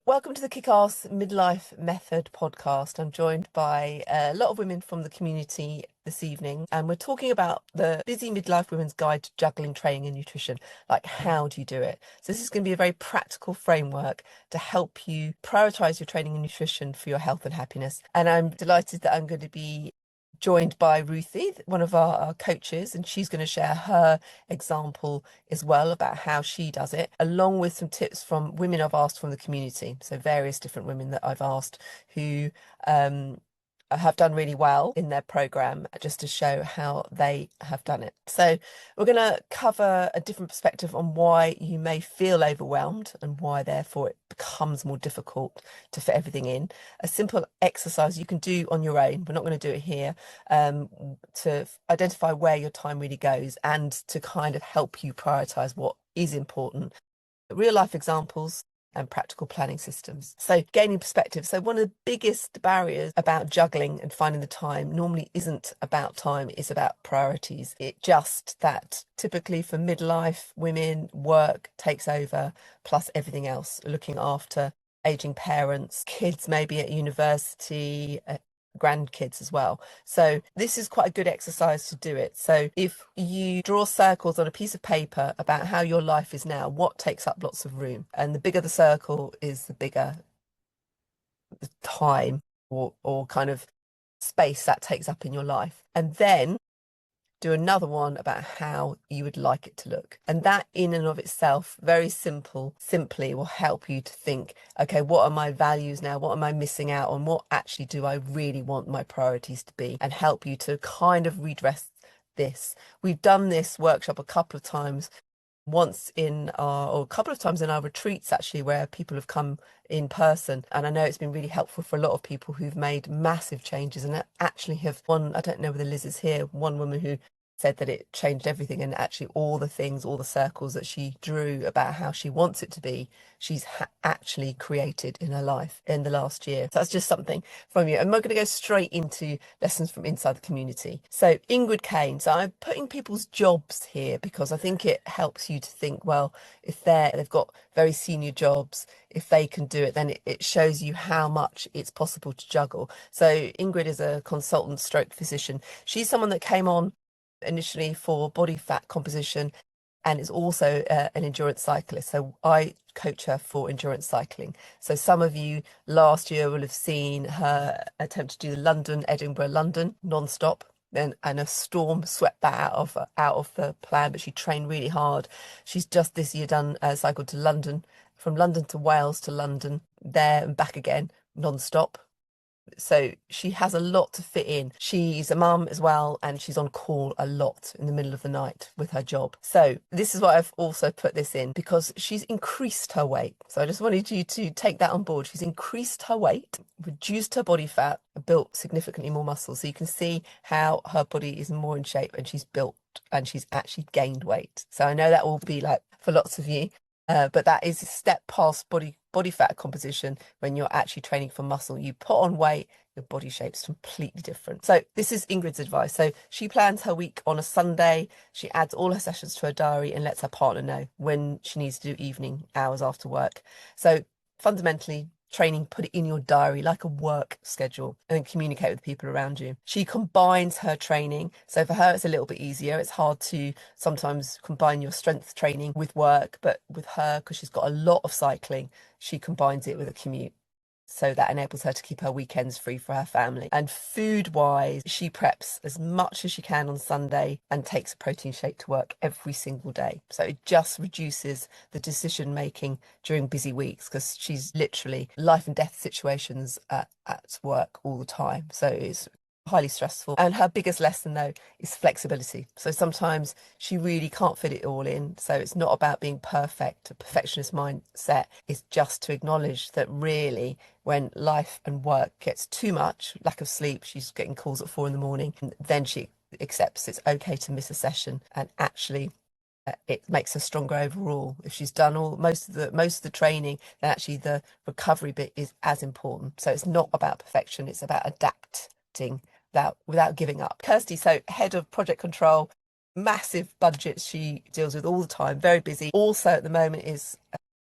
Welcome to the Kickass Midlife Method podcast. I'm joined by a lot of women from the community this evening, and we're talking about the busy midlife women's guide to juggling training and nutrition. Like, how do you do it? So this is going to be a very practical framework to help you prioritize your training and nutrition for your health and happiness. And I'm delighted that I'm going to be joined by Ruthie, one of our coaches, and she's going to share her example as well about how she does it, along with some tips from women I've asked from the community. So various different women that I've asked who have done really well in their program, just to show how they have done it. So we're going to cover a different perspective on why you may feel overwhelmed and why therefore it becomes more difficult to fit everything in. A simple exercise you can do on your own, we're not going to do it here, to identify where your time really goes and to kind of help you prioritize what is important. Real life examples and practical planning systems. So gaining perspective. So one of the biggest barriers about juggling and finding the time normally isn't about time, it's about priorities. It just that typically for midlife women, work takes over, plus everything else, looking after aging parents, kids maybe at university, grandkids as well. So this is quite a good exercise to do it. So if you draw circles on a piece of paper about how your life is now, what takes up lots of room, and the bigger the circle is, the bigger the time or kind of space that takes up in your life. And then do another one about how you would like it to look. And that in and of itself, very simply will help you to think, okay, what are my values now? What am I missing out on? What actually do I really want my priorities to be? And help you to kind of redress this. We've done this workshop a couple of times, once in our, or a couple of times in our retreats actually, where people have come in person, and I know it's been really helpful for a lot of people who've made massive changes and actually have one, I don't know whether Liz is here, one woman who said that it changed everything, and actually all the things, all the circles that she drew about how she wants it to be, she's actually created in her life in the last year. So that's just something from you. And we're going to go straight into lessons from inside the community. So Ingrid Kane. So I'm putting people's jobs here because I think it helps you to think, well, if they've got very senior jobs, if they can do it, then it shows you how much it's possible to juggle. So Ingrid is a consultant stroke physician. She's someone that came on initially for body fat composition and is also an endurance cyclist. So I coach her for endurance cycling. So some of you last year will have seen her attempt to do the Edinburgh, London non-stop. And a storm swept that out of the plan, but she trained really hard. She's just this year done a cycle to London, from London to Wales to London, there and back again, non-stop. So she has a lot to fit in. She's a mum as well, and she's on call a lot in the middle of the night with her job. So this is why I've also put this in, because she's increased her weight. So I just wanted you to take that on board. She's increased her weight, reduced her body fat, built significantly more muscle. So you can see how her body is more in shape, and she's built and she's actually gained weight. So I know that will be like for lots of you, but that is a step past body fat composition. When you're actually training for muscle, you put on weight, your body shape's completely different. So this is Ingrid's advice. So she plans her week on a Sunday. She adds all her sessions to her diary and lets her partner know when she needs to do evening hours after work. So fundamentally, training, put it in your diary like a work schedule, and then communicate with people around you. She combines her training. So for her, it's a little bit easier. It's hard to sometimes combine your strength training with work, but with her, because she's got a lot of cycling, she combines it with a commute. So that enables her to keep her weekends free for her family. And food wise, she preps as much as she can on Sunday and takes a protein shake to work every single day. So it just reduces the decision making during busy weeks, because she's literally life and death situations at work all the time. So it's highly stressful. And her biggest lesson though is flexibility. So sometimes she really can't fit it all in. So it's not about being perfect. A perfectionist mindset is just to acknowledge that really when life and work gets too much, lack of sleep, she's getting calls at 4 a.m, then she accepts it's okay to miss a session, and actually it makes her stronger overall. If she's done most of the training, then actually the recovery bit is as important. So it's not about perfection, it's about adapting without giving up. Kirsty, so head of project control, massive budgets she deals with all the time, very busy. Also at the moment is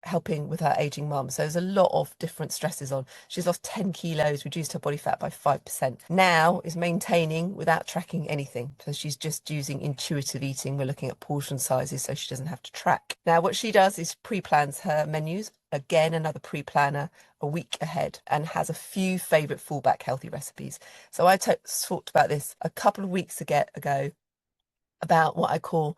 helping with her aging mum. So there's a lot of different stresses on. She's lost 10 kilos, reduced her body fat by 5%. Now is maintaining without tracking anything. So she's just using intuitive eating. We're looking at portion sizes so she doesn't have to track. Now, what she does is pre-plans her menus. Again, another pre-planner a week ahead, and has a few favourite fallback healthy recipes. So I talked about this a couple of weeks ago about what I call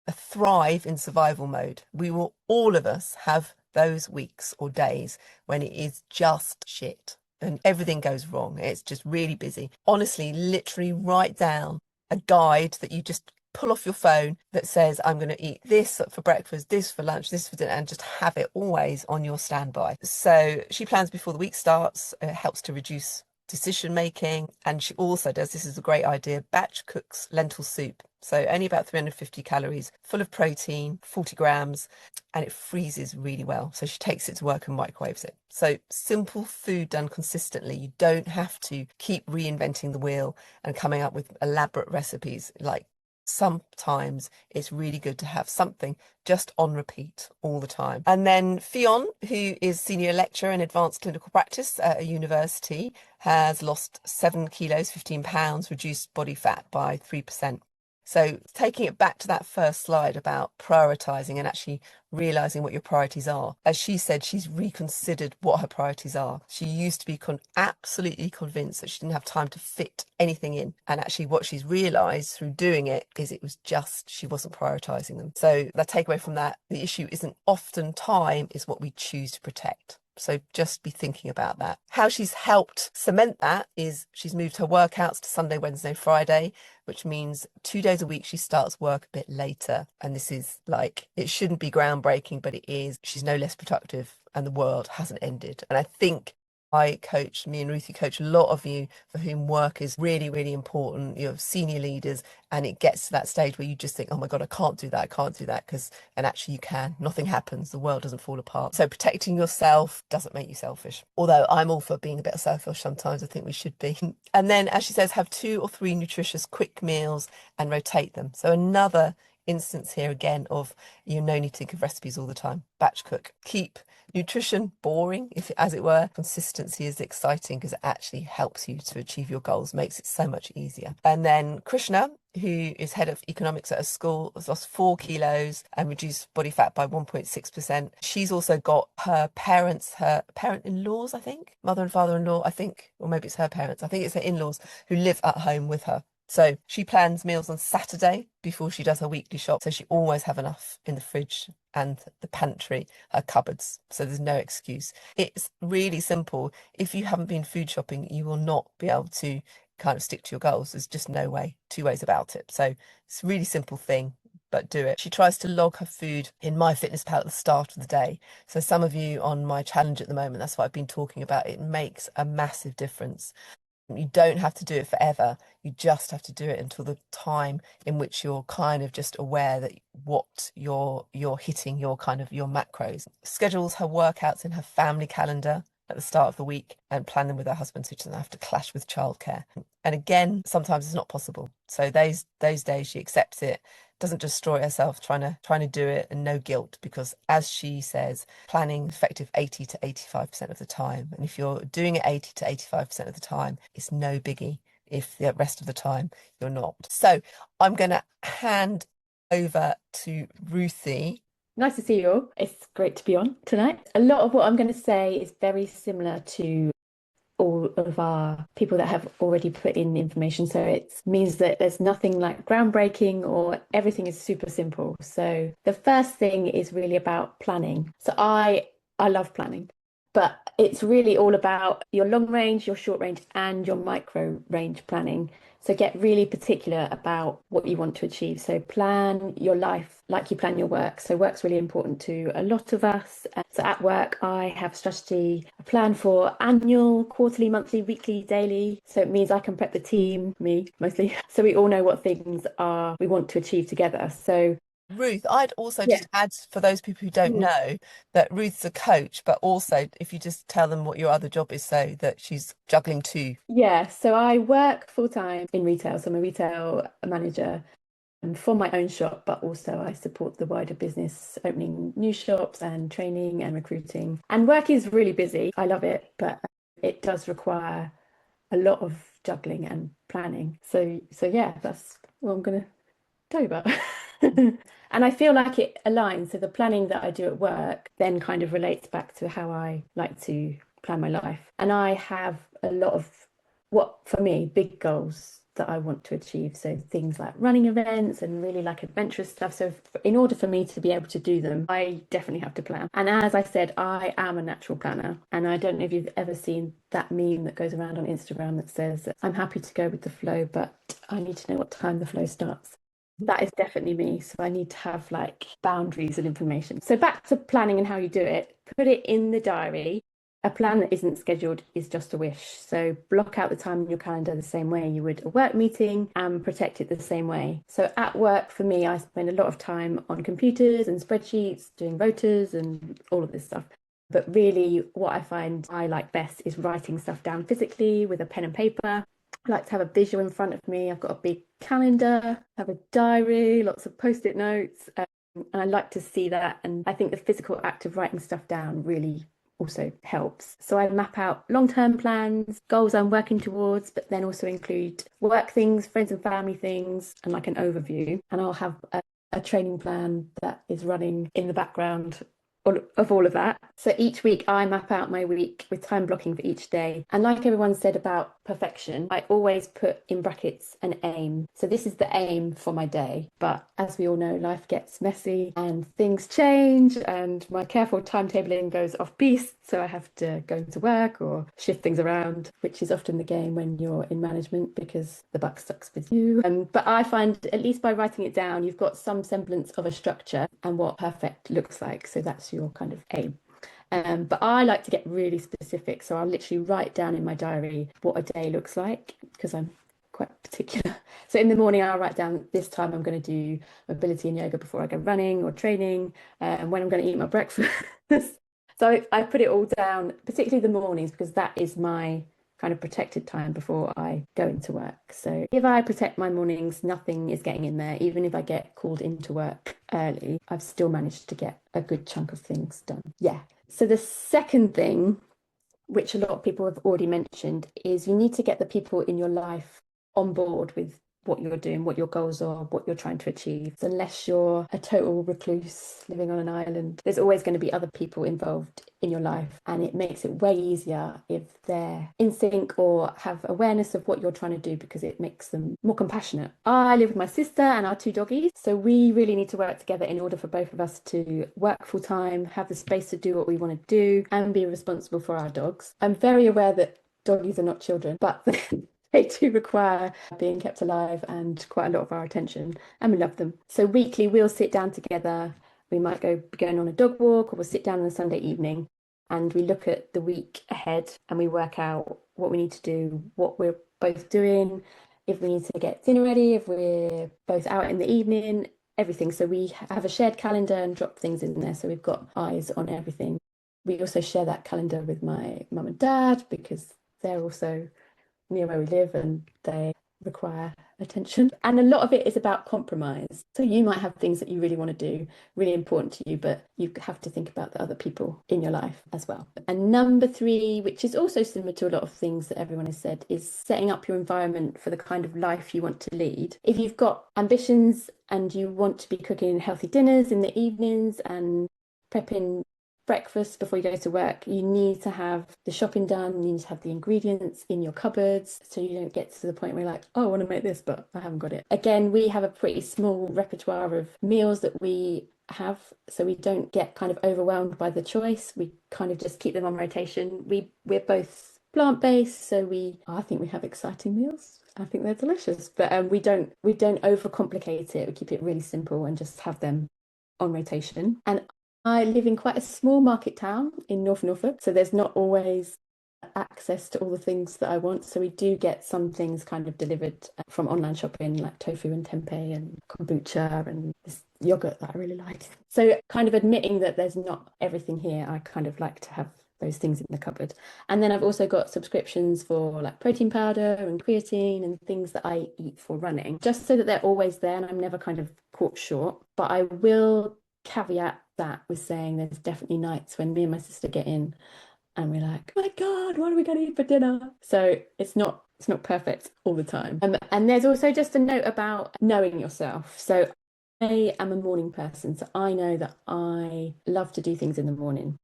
a thrive in survival mode. We will, all of us, have those weeks or days when it is just shit and everything goes wrong. It's just really busy. Honestly, literally write down a guide that you just pull off your phone that says, I'm going to eat this for breakfast, this for lunch, this for dinner, and just have it always on your standby. So she plans before the week starts. It helps to reduce decision making. And she also does, this is a great idea, batch cooks lentil soup. So only about 350 calories, full of protein, 40 grams, and it freezes really well. So she takes it to work and microwaves it. So simple food done consistently. You don't have to keep reinventing the wheel and coming up with elaborate recipes. Like, sometimes it's really good to have something just on repeat all the time. And then Fionn, who is senior lecturer in advanced clinical practice at a university, has lost 7 kilos, 15 pounds, reduced body fat by 3%. So taking it back to that first slide about prioritising and actually realising what your priorities are. As she said, she's reconsidered what her priorities are. She used to be absolutely convinced that she didn't have time to fit anything in. And actually what she's realised through doing it is it was just she wasn't prioritising them. So the takeaway from that, the issue isn't often time, is what we choose to protect. So just be thinking about that. How she's helped cement that is she's moved her workouts to Sunday, Wednesday, Friday, which means 2 days a week she starts work a bit later. And this is like, it shouldn't be groundbreaking, but it is. She's no less productive and the world hasn't ended. And I think me and Ruthie coach a lot of you for whom work is really, really important. You're senior leaders, and it gets to that stage where you just think, oh my God, I can't do that. And actually you can. Nothing happens. The world doesn't fall apart. So protecting yourself doesn't make you selfish. Although I'm all for being a bit selfish sometimes. I think we should be. And then, as she says, have 2 or 3 nutritious quick meals and rotate them. So another instance here again of no need to think of recipes all the time. Batch cook. Keep nutrition boring, if as it were. Consistency is exciting because it actually helps you to achieve your goals, makes it so much easier. And then Krishna, who is head of economics at a school, has lost 4 kilos and reduced body fat by 1.6%. She's also got her parent-in-laws, I think, mother and father-in-law, I think, or maybe it's her parents. I think it's her in-laws who live at home with her. So she plans meals on Saturday before she does her weekly shop. So she always have enough in the fridge and the pantry, her cupboards. So there's no excuse. It's really simple. If you haven't been food shopping, you will not be able to kind of stick to your goals. There's just no way, 2 ways about it. So it's a really simple thing, but do it. She tries to log her food in MyFitnessPal at the start of the day. So some of you on my challenge at the moment, that's what I've been talking about. It makes a massive difference. You don't have to do it forever. You just have to do it until the time in which you're kind of just aware that what you're hitting your macros. Schedules her workouts in her family calendar at the start of the week and plan them with her husband so she doesn't have to clash with childcare. And again, sometimes it's not possible. So those days she accepts it, doesn't destroy herself trying to do it, and no guilt, because as she says, planning effective 80 to 85% of the time. And if you're doing it 80 to 85% of the time, it's no biggie if the rest of the time you're not. So I'm going to hand over to Ruthie. Nice to see you all. It's great to be on tonight. A lot of what I'm going to say is very similar to all of our people that have already put in information. So it means that there's nothing like groundbreaking, or everything is super simple. So the first thing is really about planning. So I love planning, but it's really all about your long range, your short range, and your micro range planning. So get really particular about what you want to achieve. So plan your life like you plan your work. So work's really important to a lot of us. So at work, I have a plan for annual, quarterly, monthly, weekly, daily. So it means I can prep the team, me mostly. So we all know what things are we want to achieve together. So Ruth, I'd also just add, for those people who don't know, that Ruth's a coach, but also if you just tell them what your other job is, so that she's juggling too. Yeah, so I work full time in retail. So I'm a retail manager. for my own shop, but also I support the wider business, opening new shops and training and recruiting. And work is really busy. I love it, but it does require a lot of juggling and planning. So yeah, that's what I'm gonna tell you about. And I feel like it aligns. So the planning that I do at work then kind of relates back to how I like to plan my life. And I have a lot of what, for me, big goals that I want to achieve. So things like running events and really like adventurous stuff. So in order for me to be able to do them, I definitely have to plan. And as I said, I am a natural planner. And I don't know if you've ever seen that meme that goes around on Instagram that says, I'm happy to go with the flow, but I need to know what time the flow starts. That is definitely me. So I need to have like boundaries and information. So back to planning and how you do it, put it in the diary. A plan that isn't scheduled is just a wish. So block out the time in your calendar the same way you would a work meeting and protect it the same way. So at work, for me, I spend a lot of time on computers and spreadsheets, doing rotas and all of this stuff. But really, what I find I like best is writing stuff down physically with a pen and paper. I like to have a visual in front of me. I've got a big calendar, have a diary, lots of post-it notes, and I like to see that. And I think the physical act of writing stuff down really also helps. So I map out long-term plans, goals I'm working towards, but then also include work things, friends and family things, and like an overview. And I'll have a training plan that is running in the background of all of that. So each week I map out my week with time blocking for each day. And like everyone said about perfection, I always put in brackets an aim. So this is the aim for my day. But as we all know, life gets messy and things change and my careful timetabling goes off piste. So I have to go to work or shift things around, which is often the game when you're in management because the buck stops with you. But I find at least by writing it down, you've got some semblance of a structure and what perfect looks like. So that's your kind of aim. But I like to get really specific. So I'll literally write down in my diary what a day looks like because I'm quite particular. So in the morning, I'll write down this time I'm going to do mobility and yoga before I go running or training, and when I'm going to eat my breakfast. So I put it all down, particularly the mornings, because that is my kind of protected time before I go into work. So if I protect my mornings, nothing is getting in there. Even if I get called into work early, I've still managed to get a good chunk of things done. Yeah. So the second thing, which a lot of people have already mentioned, is you need to get the people in your life on board with what you're doing, what your goals are, what you're trying to achieve. So unless you're a total recluse living on an island, there's always going to be other people involved in your life. And it makes it way easier if they're in sync or have awareness of what you're trying to do because it makes them more compassionate. I live with my sister and our two doggies. So we really need to work together in order for both of us to work full time, have the space to do what we want to do and be responsible for our dogs. I'm very aware that doggies are not children, but they do require being kept alive and quite a lot of our attention, and we love them. So weekly, we'll sit down together. We might go going on a dog walk, or we'll sit down on a Sunday evening and we look at the week ahead and we work out what we need to do, what we're both doing, if we need to get dinner ready, if we're both out in the evening, everything. So we have a shared calendar and drop things in there. So we've got eyes on everything. We also share that calendar with my mum and dad because they're also near where we live and they require attention. And a lot of it is about compromise. So you might have things that you really want to do, really important to you, but you have to think about the other people in your life as well. And number three, which is also similar to a lot of things that everyone has said, is setting up your environment for the kind of life you want to lead. If you've got ambitions and you want to be cooking healthy dinners in the evenings and prepping breakfast before you go to work, you need to have the shopping done, you need to have the ingredients in your cupboards so you don't get to the point where you're like, oh, I want to make this, but I haven't got it. Again, we have a pretty small repertoire of meals that we have, so we don't get kind of overwhelmed by the choice. We kind of just keep them on rotation. We're both plant-based, so I think we have exciting meals. I think they're delicious, but we don't overcomplicate it. We keep it really simple and just have them on rotation. And I live in quite a small market town in North Norfolk, so there's not always access to all the things that I want. So we do get some things kind of delivered from online shopping, like tofu and tempeh and kombucha and this yogurt that I really like. So kind of admitting that there's not everything here, I kind of like to have those things in the cupboard. And then I've also got subscriptions for like protein powder and creatine and things that I eat for running, just so that they're always there and I'm never kind of caught short. But I will caveat that with saying there's definitely nights when me and my sister get in and we're like, oh my God, what are we going to eat for dinner? So it's not perfect all the time. And there's also just a note about knowing yourself. So I am a morning person, so I know that I love to do things in the morning.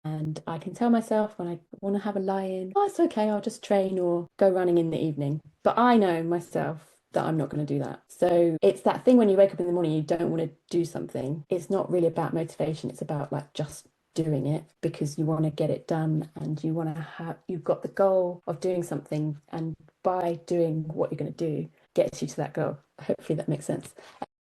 And I can tell myself when I want to have a lie in, oh, it's okay, I'll just train or go running in the evening. But I know myself that I'm not going to do that. So it's that thing when you wake up in the morning, you don't want to do something. It's not really about motivation, it's about like just doing it because you want to get it done and you want to have, you've got the goal of doing something. And by doing what you're going to do, gets you to that goal. Hopefully that makes sense.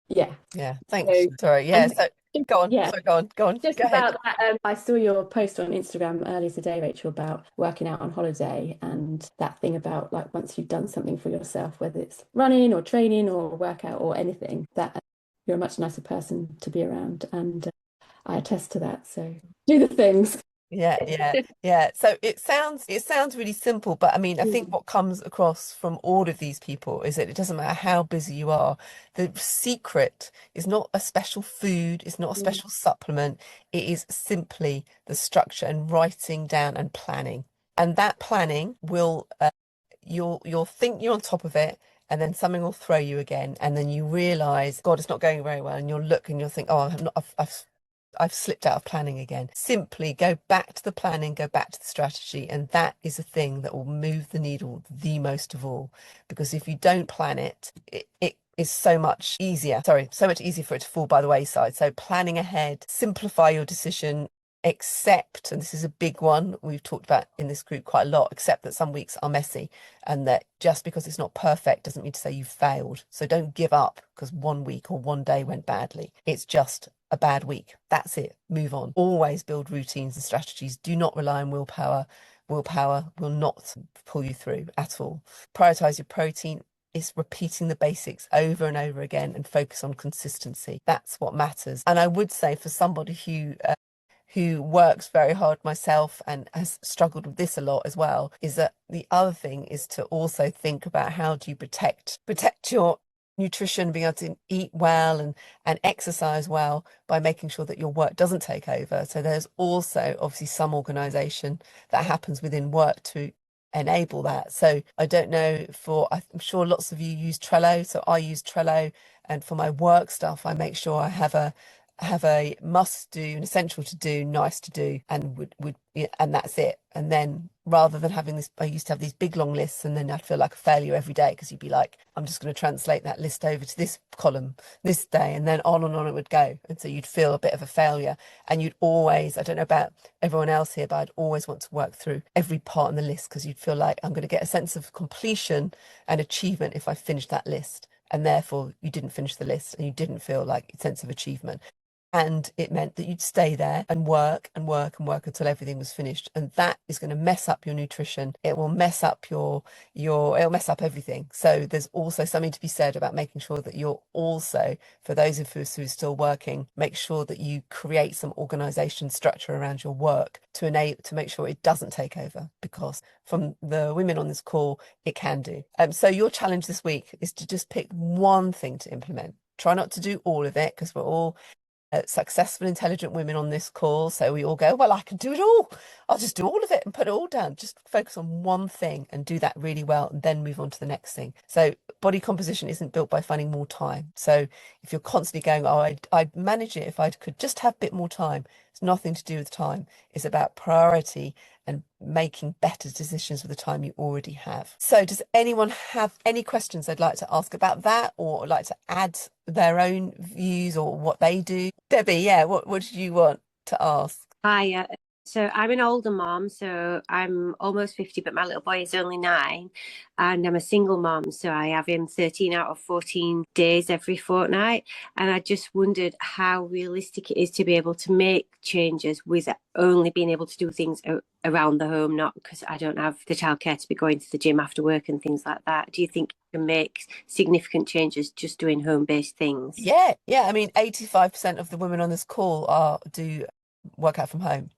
Yeah. Yeah, thanks. So, Sorry. Yeah, and so go on. yeah, Sorry, go on. just Go ahead. about that, I saw your post on Instagram earlier today, Rachel, about working out on holiday and that thing about like once you've done something for yourself, whether it's running or training or workout or anything, that you're a much nicer person to be around. And I attest to that. So do the things. Yeah, yeah, yeah. So it sounds really simple, but I mean, I think what comes across from all of these people is that it doesn't matter how busy you are. The secret is not a special food, it's not a Mm, special supplement. It is simply the structure and writing down and planning. And that planning will you'll think you're on top of it, and then something will throw you again, and then you realize, God, it's not going very well, and you'll look and you'll think, oh, I'm not, I've slipped out of planning again. Simply go back to the planning, go back to the strategy, and that is a thing that will move the needle the most of all. Because if you don't plan it, it is so much easier. Sorry, so much easier for it to fall by the wayside. So planning ahead, simplify your decision, accept, and this is a big one we've talked about in this group quite a lot, accept that some weeks are messy and that just because it's not perfect doesn't mean to say you've failed. So don't give up because one week or one day went badly. It's just a bad week. That's it. Move on. Always build routines and strategies. Do not rely on willpower. Willpower will not pull you through at all. Prioritize your protein. Is repeating the basics over and over again and focus on consistency. That's what matters. And I would say for somebody who works very hard myself and has struggled with this a lot as well, is that the other thing is to also think about how do you protect your nutrition, being able to eat well and exercise well by making sure that your work doesn't take over. So there's also obviously some organization that happens within work to enable that. So I don't know, I'm sure lots of you use Trello. So I use Trello, and for my work stuff, I make sure I have a must do, an essential to do, nice to do, and would yeah, and that's it. And then rather than having this, I used to have these big long lists, and then I'd feel like a failure every day because you'd be like, I'm just going to translate that list over to this column this day, and then on and on it would go. And so you'd feel a bit of a failure, and you'd always, I don't know about everyone else here, but I'd always want to work through every part on the list because you'd feel like I'm going to get a sense of completion and achievement if I finish that list. And therefore, you didn't finish the list and you didn't feel like a sense of achievement. And it meant that you'd stay there and work and work and work until everything was finished. And that is going to mess up your nutrition. It will mess up it'll mess up everything. So there's also something to be said about making sure that you're also, for those of us who are still working, make sure that you create some organization structure around your work to make sure it doesn't take over, because from the women on this call, it can do. So your challenge this week is to just pick one thing to implement. Try not to do all of it because we're all successful, intelligent women on this call. So we all go, well, I can do it all. I'll just do all of it and put it all down. Just focus on one thing and do that really well and then move on to the next thing. So body composition isn't built by finding more time. So if you're constantly going, oh, I'd manage it if I could just have a bit more time. It's nothing to do with time. It's about priority and making better decisions with the time you already have. So does anyone have any questions they'd like to ask about that, or like to add their own views or what they do? Debbie, yeah, what did you want to ask? Hi, so I'm an older mom, so I'm almost 50, but my little boy is only 9, and I'm a single mom, so I have him 13 out of 14 days every fortnight. And I just wondered how realistic it is to be able to make changes with only being able to do things around the home, not because I don't have the childcare to be going to the gym after work and things like that. Do you think you can make significant changes just doing home-based things? Yeah. I mean, 85% of the women on this call do work out from home.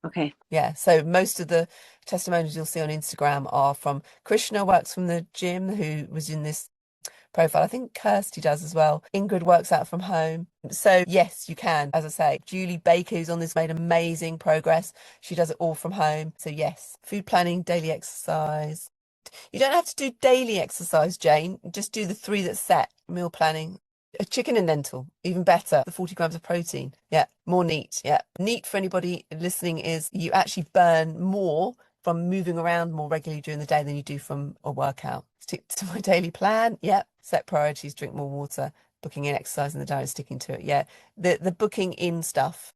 Okay. Yeah, so most of the testimonials you'll see on Instagram are from Krishna, works from the gym, who was in this profile. I think Kirsty does as well. Ingrid works out from home. So yes, you can. As I say, Julie Baker, who's on this, made amazing progress. She does it all from home. So yes, food planning, daily exercise. You don't have to do daily exercise, Jane. Just do the 3 that's set. Meal planning. A chicken and lentil, even better. The 40 grams of protein. Yeah, more neat. Yeah, neat for anybody listening is you actually burn more from moving around more regularly during the day than you do from a workout. Stick to my daily plan. Yeah, set priorities, drink more water, booking in exercise in the diary, sticking to it. Yeah, the booking in stuff,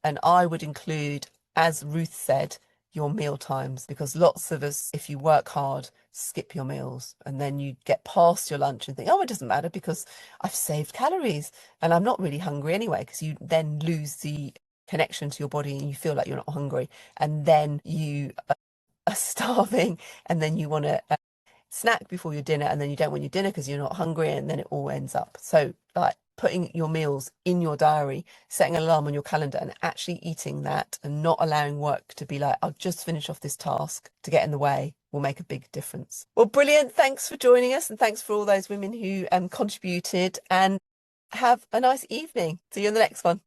and I would include, as Ruth said, your meal times, because lots of us, if you work hard, skip your meals and then you get past your lunch and think, oh, it doesn't matter because I've saved calories and I'm not really hungry anyway, because you then lose the connection to your body and you feel like you're not hungry, and then you are starving, and then you want to snack before your dinner, and then you don't want your dinner because you're not hungry, and then it all ends up. So like putting your meals in your diary, setting an alarm on your calendar and actually eating that, and not allowing work to be like, I'll just finish off this task to get in the way, will make a big difference. Well, brilliant. Thanks for joining us, and thanks for all those women who contributed, and have a nice evening. See you in the next one.